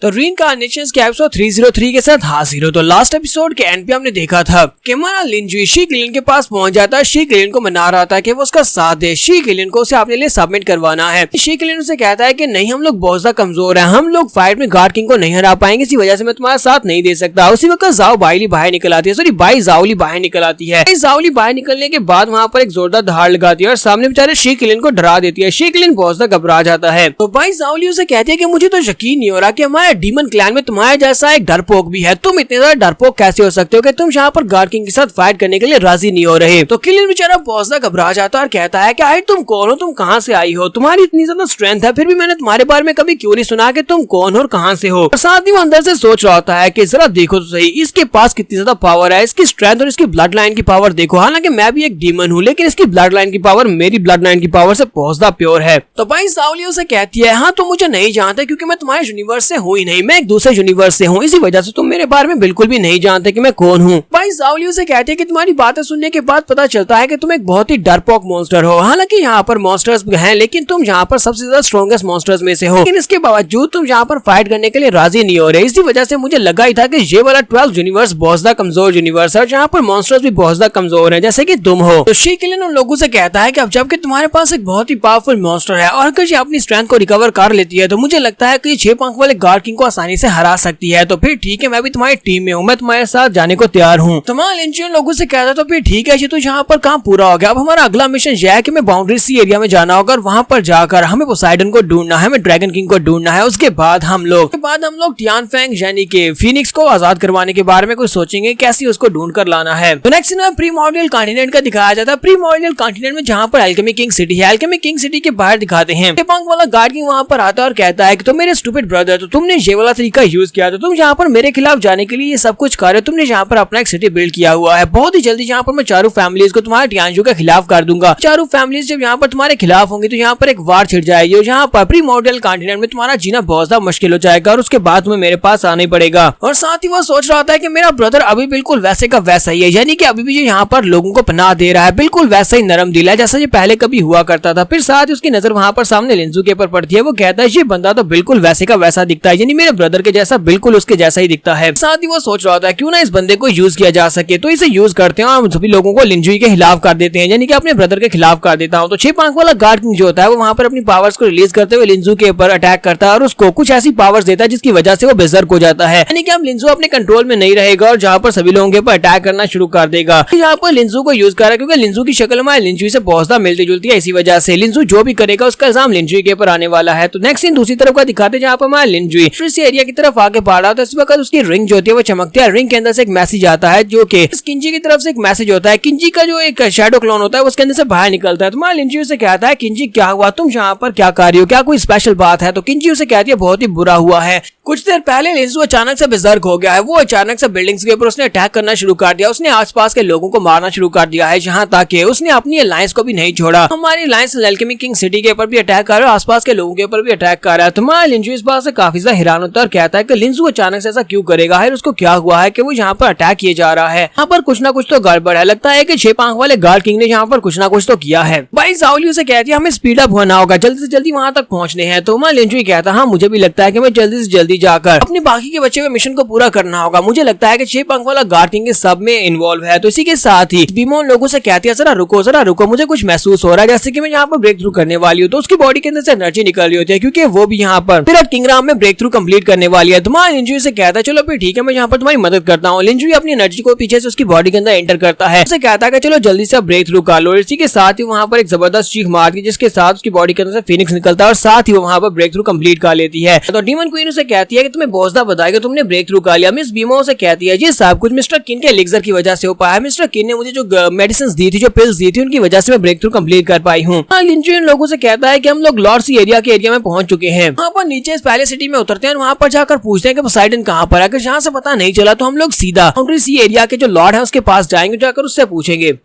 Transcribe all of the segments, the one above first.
तो रीइंकार्नेशंस के एपिसोड 303 के साथ हाजिर हो। तो लास्ट एपिसोड के एंड पे हमने देखा था कि हमारा लिंजुई शी क्लिन के पास पहुंच जाता है। शी क्लिन को मना रहा था कि वो उसका साथ दे। शी क्लिन को उसे अपने लिए सबमिट करवाना है। शी क्लिन उसे कहता है कि नहीं, हम लोग बहुत ज्यादा कमजोर हैं, हम लोग फाइट में गार्ड किंग को नहीं हरा पाएंगे, इसी वजह से मैं तुम्हारा साथ नहीं दे सकता। उसी वक्त जाओ बाइली बाहर निकल आती है, सॉरी बाई जाओली बाहर निकल आती है। जाओली बाहर निकलने के बाद वहाँ पर एक जोरदार दहाड़ लगाती है और सामने बेचारे शी क्लिन को डरा देती है। शी क्लिन बहुत ज्यादा घबरा जाता है। तो बाई जाओली उसे कहती है कि मुझे तो यकीन नहीं हो रहा कि हमारे डीमन क्लैन में तुम्हारे जैसा एक डरपोक भी है। तुम इतने ज्यादा डरपोक कैसे हो सकते हो कि तुम यहाँ पर गार्ड किंग के साथ फाइट करने के लिए राजी नहीं हो रहे। तो क्लिन बेचारा बहुत ज्यादा घबरा जाता है और कहता है कि आए तुम कौन हो, तुम कहाँ से आई हो, तुम्हारी इतनी ज्यादा स्ट्रेंथ है, फिर भी मैंने तुम्हारे बारे में कभी क्यों नहीं सुना कि तुम कौन हो और कहाँ से हो। और साथ ही वो अंदर से सोच रहा होता है कि जरा देखो तो सही, इसके पास कितनी ज्यादा पावर है, इसकी स्ट्रेंथ और इसकी ब्लड लाइन की पावर देखो। हालांकि मैं भी एक डीमन हूँ, लेकिन इसकी ब्लड लाइन की पावर मेरी ब्लड लाइन की पावर से बहुत ज्यादा प्योर है। तो भाई जाओली उसे कहती है, हाँ तुम मुझे नहीं जानते क्योंकि मैं तुम्हारे यूनिवर्स से हूँ ही नहीं, मैं एक दूसरे यूनिवर्स से हूँ, इसी वजह से तुम मेरे बारे में बिल्कुल भी नहीं जानते कि मैं कौन हूँ। भाई जाओली उसे कहती है कि तुम्हारी बातें सुनने के बाद पता चलता है कि तुम एक बहुत ही डरपोक मॉन्स्टर हो। हालांकि यहाँ पर मॉन्स्टर्स हैं, लेकिन तुम यहाँ पर सबसे ज्यादा स्ट्रॉन्गेस्ट मॉन्स्टर्स में से हो, लेकिन इसके बावजूद तुम यहाँ पर फाइट करने के लिए राजी नहीं हो रहे। इसी वजह से मुझे लगा ही था कि ये वाला 12 यूनिवर्स बहुत ज्यादा कमजोर यूनिवर्स है, जहाँ पर मॉन्स्टर्स भी बहुत ज्यादा कमजोर है, जैसे कि तुम हो। तो शी क्लिन उन लोगों से कहता है कि अब जबकि तुम्हारे पास एक बहुत ही पावरफुल मॉन्स्टर है और अगर ये अपनी स्ट्रेंथ को रिकवर कर लेती है तो मुझे लगता है कि ये 6 पंख वाले गार्ड किंग को आसानी से हरा सकती है। तो फिर ठीक है, मैं भी तुम्हारी टीम में हूँ, मैं तुम्हारे साथ जाने को तैयार हूँ। तुम्हारा लिंजुई लोगों से कहता है तो फिर ठीक है, ये तो यहाँ पर काम पूरा हो गया। अब हमारा अगला मिशन यह है कि मैं बाउंड्री सी एरिया में जाना होगा और वहाँ पर जाकर हमें पोसाइडन को ढूंढना है, हमें ड्रैगन किंग को ढूंढना है। उसके बाद हम लोग टियान फेंग यानी कि फीनिक्स को आजाद करवाने के बारे में कुछ सोचेंगे, कैसे उसको ढूंढ कर लाना है। तो नेक्स्ट में प्रीमोर्डियल कॉन्टिनेंट का दिखाया जाता है। प्रीमोर्डियल कॉन्टिनेंट में जहाँ पर एल्केमी किंग सिटी है, एल्केमी किंग सिटी के बाहर दिखाते हैं पंख वाला गार्ड किंग वहाँ पर आता है और कहता है कि तुम मेरे स्टूपिड ब्रदर, तो तुमने ये वाला तरीका यूज किया, तो तुम यहाँ पर मेरे खिलाफ जाने के लिए ये सब कुछ कर रहे हो, तुमने यहाँ पर अपना एक सिटी बिल्ड किया हुआ है। बहुत ही जल्दी यहाँ पर मैं चारों फैमिलीज को तुम्हारे टियानजू के खिलाफ कर दूंगा। चारों फैमिलीज जब यहाँ पर तुम्हारे खिलाफ होंगी तो यहाँ पर एक वार छिड़ जाएगी और यहाँ पर प्रीमोर्डियल कॉन्टिनेंट में तुम्हारा जीना बहुत ज्यादा मुश्किल हो जाएगा और उसके बाद तुम्हें मेरे पास आना ही पड़ेगा। और साथ ही वो सोच रहा था कि मेरा ब्रदर अभी बिल्कुल वैसे का वैसा ही है, यानी कि अभी भी यहाँ पर लोगों को पनाह दे रहा है, बिल्कुल वैसा ही नरम दिल है जैसा ये पहले कभी हुआ करता था। फिर साथ ही उसकी नजर वहाँ पर सामने लिंजू के ऊपर पड़ती है। वो कहता है ये बंदा तो बिल्कुल वैसे का वैसा दिखता है, यानी मेरे ब्रदर के जैसा, बिल्कुल उसके जैसा ही दिखता है। साथ ही वो सोच रहा था क्यों ना इस बंदे को यूज किया जा सके, तो इसे यूज करते हैं और सभी लोगों को लिंजुई के खिलाफ कर देते हैं, यानी कि अपने ब्रदर के खिलाफ कर देता हूँ। तो 6 पंख वाला गार्ड किंग जो होता है वो वहाँ पर अपनी पावर्स को रिलीज करते हुए लिंजू के ऊपर अटैक करता है और उसको कुछ ऐसी पावर्स देता है जिसकी वजह से वो बेजर्क हो जाता है, यानी कि अब लिंजू अपने कंट्रोल में नहीं रहेगा और जहाँ पर सभी लोगों के ऊपर अटैक करना शुरू कर देगा। यहाँ पर लिंजू को यूज कर रहा है क्योंकि लिंजू की शक्ल हमारे लिंजुई से बहुत ज्यादा मिलती जुलती है, इसी वजह से लिंजू जो भी करेगा उसका इल्जाम लिंजुई के ऊपर आने वाला है। तो नेक्स्ट सीन दूसरी तरफ का दिखाते हैं जहाँ पर हमारा लिंजुई इस एरिया की तरफ आगे बढ़ रहा था। इस वक्त उसकी रिंग जो होती है वो चमकती है, रिंग के अंदर से एक मैसेज आता है जो कि किंजी की तरफ से एक मैसेज होता है। किंजी का जो एक शैडो क्लोन होता है उसके अंदर से बाहर निकलता है। तुम्हारा लिंजुई से कहता है किंजी क्या हुआ, तुम यहाँ पर क्या कर रही हो, क्या कोई स्पेशल बात है। तो किंजी उसे कहती है बहुत ही बुरा हुआ है, कुछ देर पहले लिंजू अचानक से बेजर्क हो गया है, वो अचानक से बिल्डिंग्स के ऊपर उसने अटैक करना शुरू कर दिया, उसने आसपास के लोगों को मारना शुरू कर दिया है, जहाँ तक कि उसने अपनी अलायंस को भी नहीं छोड़ा। हमारी अलायंस एल्केमी किंग सिटी के ऊपर भी अटैक कर रहा है, आसपास के लोगों के ऊपर भी अटैक कर रहा है। तुम्हारा लिंजू इस बात से काफी ज्यादा हैरान होता है और कहता है कि लिंजू अचानक से ऐसा क्यों करेगा है, उसको क्या हुआ है कि वो यहाँ पर अटैक किए जा रहा है। यहाँ पर कुछ ना कुछ तो गड़बड़ है, लगता है कि 6 पंख वाले गार्ड किंग ने यहाँ पर कुछ ना कुछ तो किया है। भाई जाओली से कहती है हमें स्पीड अप होना होगा, जल्दी से जल्दी वहाँ तक पहुँचने हैं। तो हमारा लिंजू कहता है हाँ मुझे भी लगता है कि मैं जल्दी से जल्दी जाकर अपने बाकी के बच्चे हुए मिशन को पूरा करना होगा। मुझे लगता है कि 6 पंख वाला गार्ड किंग सब में इन्वॉल्व है। तो इसी के साथ ही बीमो लोगों से कहती है जरा रुको, मुझे कुछ महसूस हो रहा है जैसे कि मैं यहाँ पर ब्रेक थ्रू करने वाली हूँ। तो उसकी बॉडी के अंदर से एनर्जी निकल रही होती है क्योंकि वो भी यहाँ पर विराट किंगडम में ब्रेक थ्रू कंप्लीट करने वाली है। तुम्हारा लिंजुई से कहता है चलो फिर ठीक है, मैं यहाँ पर तुम्हारी मदद करता हूँ। लिंजुई अपनी एनर्जी को पीछे से उसकी बॉडी के अंदर एंटर करता है, उसे कहता है कि चलो जल्दी से ब्रेक थ्रू कर लो। इसी के साथ ही वहाँ पर एक जबरदस्त चीख मारती है जिसके साथ उसकी बॉडी के अंदर से फीनिक्स निकलता है और साथ ही वो वहाँ पर ब्रेक थ्रू कंप्लीट कर लेती है। तो डीमन क्वीन उसे कहती है कि तुम्हें बहुत ज्यादा बधाई कि तुमने ब्रेक थ्रू कर लिया। मिस बीमो से कहती है ये सब कुछ मिस्टर किन के एलिक्सर की वजह से हो पाया, मिस्टर किन ने मुझे जो मेडिसिन दी थी, जो पिल्स दी थी, उनकी वजह से मैं ब्रेक थ्रू कंप्लीट कर पाई हूँ। लिंजुई लोगों से कहता है कि हम लोग लॉर्ड सी एरिया के एरिया में पहुंच चुके हैं। वहाँ पर नीचे इस पहले सिटी में उतरते हैं और वहाँ पर जाकर पूछते हैं कि पोसाइडन कहाँ पर है। अगर यहाँ से पता नहीं चला तो हम लोग सीधा बाउंड्री सी एरिया के जो लॉर्ड है उसके पास जाएंगे, जाकर उससे पूछेंगे।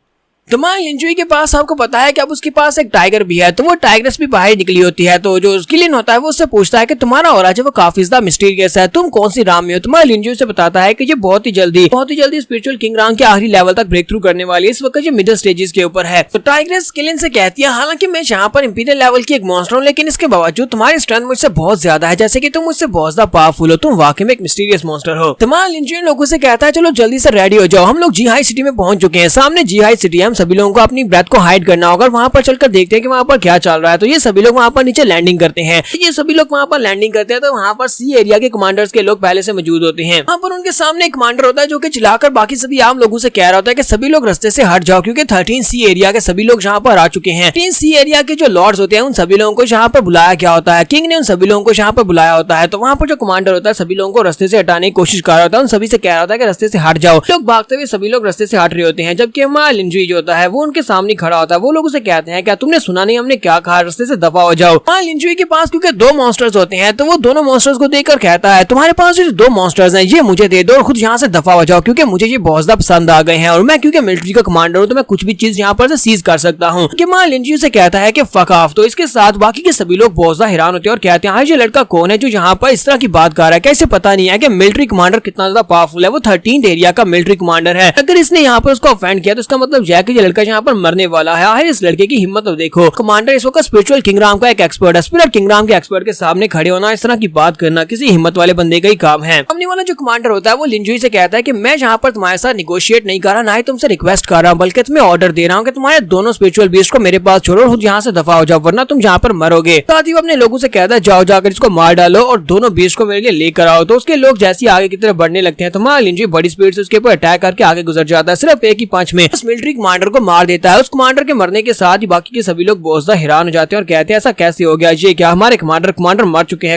तो मान लिंजुई के पास आपको पता है कि अब उसके पास एक टाइगर भी है, तो वो टाइग्रेस भी बाहर निकली होती है। तो जो उसकी लिन होता है वो उससे पूछता है कि तुम्हारा ऑरा जो वो काफी ज्यादा मिस्टीरियस है, तुम कौन सी राम में हो। तुम्हारा लिंजुई से बताता है कि ये बहुत ही जल्दी स्पिरिचुअल किंग राम के आखिरी लेवल तक ब्रेक थ्रू करने वाली है। इस वक्त ये मिडिल स्टेजेस के ऊपर है। तो टाइग्रेस किलिन से कहती है, हालांकि मैं यहाँ पर इंपीरियल लेवल की एक मॉन्स्टर हूँ, लेकिन इसके बावजूद तुम्हारी स्ट्रेंथ मुझसे बहुत ज्यादा है, जैसे कि तुम मुझसे बहुत ज्यादा पावरफुल हो, तुम वाकई में एक मिस्टीरियस मॉन्स्टर हो। तुम्हारा लिंजुई लोगों से कहता है, चलो जल्दी से रेडी हो जाओ, हम लोग जी हाई सिटी में पहुंच चुके हैं। सामने जी हाई सिटी है, हम सभी लोगों को अपनी ब्रेथ को हाइड करना होगा, वहां पर चलकर देखते हैं कि वहां पर क्या चल रहा है। तो ये सभी लोग वहां पर नीचे लैंडिंग करते हैं। ये सभी लोग वहां पर लैंडिंग करते हैं, तो वहां पर सी एरिया के कमांडर्स के लोग पहले से मौजूद होते हैं। वहां पर उनके सामने एक कमांडर होता है जो कि चिल्लाकर बाकी सभी आम लोगों से कह रहा होता है कि सभी लोग रास्ते से हट जाओ, क्योंकि 13 सी एरिया के सभी लोग यहाँ पर आ चुके हैं। 13 सी एरिया के जो लॉर्ड्स होते हैं उन सभी लोगों को यहाँ पर बुलाया गया होता है, किंग ने उन सभी लोगों को यहाँ पर बुलाया होता है। तो वहाँ पर जो कमांडर होता है सभी लोगों को रास्ते से हटाने की कोशिश कर रहा होता है, उन सभी से कह रहा होता है कि रास्ते से हट जाओ। लोग भागते हुए सभी लोग रास्ते से हट रहे होते हैं, जबकि हमारा लिंजुई जो होता है वो उनके सामने खड़ा होता है। वो लोग उसे कहते हैं, क्या तुमने सुना नहीं हमने क्या कहा, रास्ते से दफा हो जाओ। हाँ, लिंजुई के पास क्योंकि 2 मॉन्स्टर्स होते हैं, तो वो दोनों मॉन्स्टर्स को देखकर कहता है, तुम्हारे पास जो 2 मॉन्स्टर्स हैं ये मुझे दे दो और खुद यहाँ से दफा हो जाओ, क्योंकि मुझे ये बहुत ज्यादा पसंद आ गए हैं और मैं क्योंकि मिलिट्री का कमांडर हूँ तो मैं कुछ भी चीज यहाँ पर से सीज कर सकता हूँ। मां लिंजुई से कहता है कि फक ऑफ। तो इसके साथ बाकी के सभी लोग बहुत ज्यादा हैरान होते हैं और कहते हैं, ये लड़का कौन है जो यहाँ पर इस तरह की बात कर रहा है, कैसे पता नहीं है कि मिलिट्री कमांडर कितना ज्यादा पावरफुल है, वो 13 एरिया का मिलिट्री कमांडर है। अगर इसने यहाँ पर उसको ऑफेंड किया तो इसका मतलब यह है कि ये लड़का यहाँ पर मरने वाला है। आखिर इस लड़के की हिम्मत तो देखो। कमांडर इस वक्त स्पिरिचुअल किंग राम का एक एक्सपर्ट है। स्पिरिट किंग राम के एक्सपर्ट के सामने खड़े होना, इस तरह की बात करना किसी हिम्मत वाले बंदे का ही काम है। सामने वाला जो कमांडर होता है वो लिंजुई से कहता है कि मैं यहाँ पर तुम्हारे साथ निगोशिएट नहीं कर रहा, ना ही तुमसे रिक्वेस्ट कर रहा हूँ, बल्कि तुम्हें ऑर्डर दे रहा हूँ कि तुम्हारे दोनों स्पिरिचुअल बीस्ट को मेरे पास छोड़ो और यहाँ से दफा हो जाओ, वरना तुम यहाँ पर मरोगे। साथ ही वो अपने लोगों से कहता है, जाओ जाकर इसको मार डालो और दोनों बीस्ट को मेरे लिए लेकर आओ। तो उसके लोग जैसे आगे की तरफ बढ़ने लगते हैं तो हमारा लिंजुई बड़ी स्पीड से उसके ऊपर अटैक करके आगे गुजर जाता है। सिर्फ एक ही पंच में उस मिलिट्री कमांडर को मार देता है। उस कमांडर के मरने के साथ ही बाकी के सभी लोग बहुत ज्यादा हैरान हो जाते हैं और कहते हैं, ऐसा कैसे हो गया, ये क्या, हमारे कमांडर मर चुके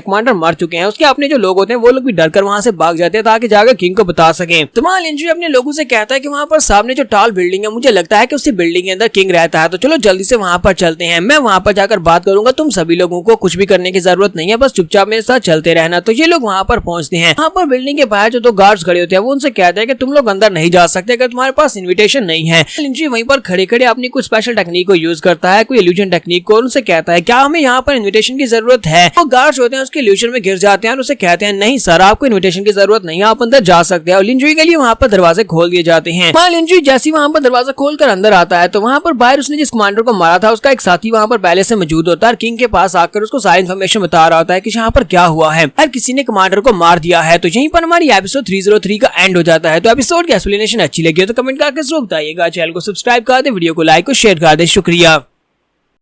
हैं। उसके अपने जो लोग होते हैं वो लोग भी डरकर वहाँ से भाग जाते हैं ताकि जाकर किंग को बता सके। तो हमारा लिंजुई अपने लोगों से कहता है कि वहाँ पर सामने जो टॉल बिल्डिंग है, मुझे लगता है कि उसी बिल्डिंग के अंदर किंग रहता है, तो चलो जल्दी से वहाँ पर चलते हैं। मैं वहाँ पर जाकर बात करूंगा, तुम सभी लोगों को कुछ भी करने की जरूरत नहीं है, बस चुपचाप मेरे साथ चलते रहना। तो ये लोग वहाँ पर पहुँचते हैं। वहाँ पर बिल्डिंग के बाहर जो 2 गार्ड्स खड़े होते हैं वो उनसे कहते हैं कि तुम लोग अंदर नहीं जा सकते अगर तुम्हारे पास इन्विटेशन नहीं है। लिंजुई वहीं पर खड़े खड़े अपनी कुछ स्पेशल टेक्निक को यूज करता है, कोई इल्यूजन टेक्निक को, उनसे कहता है, क्या हमें यहाँ पर इन्विटेशन की जरूरत है। वो गार्ड्स होते हैं उसके इल्यूजन में गिर जाते हैं और उसे कहते हैं, नहीं सर, आपको इन्विटेशन की जरूरत नहीं है, आप अंदर जा सकते हैं। और लिंजुई के लिए वहाँ पर दरवाजे खोल दिए जाते हैं। लिंजुई जैसे वहाँ पर दरवाजा खोलकर अंदर आता है तो वहाँ पर बाहर उसने जिस कमांडर को मारा था उसका एक साथी वहाँ पर पहले से मौजूद होता है। किंग के पास आकर उसको सारी इन्फॉर्मेशन बता रहा होता है कि यहाँ पर क्या हुआ है, हर किसी ने कमांडर को मार दिया है। तो यहीं पर हमारी एपिसोड 303 का एंड हो जाता है। तो एपिसोड की एक्सप्लेनेशन अच्छी लगी हो तो कमेंट करके जरूर बताइएगा। चैनल को सब्सक्राइब कर दे, वीडियो को लाइक और शेयर कर दे। शुक्रिया।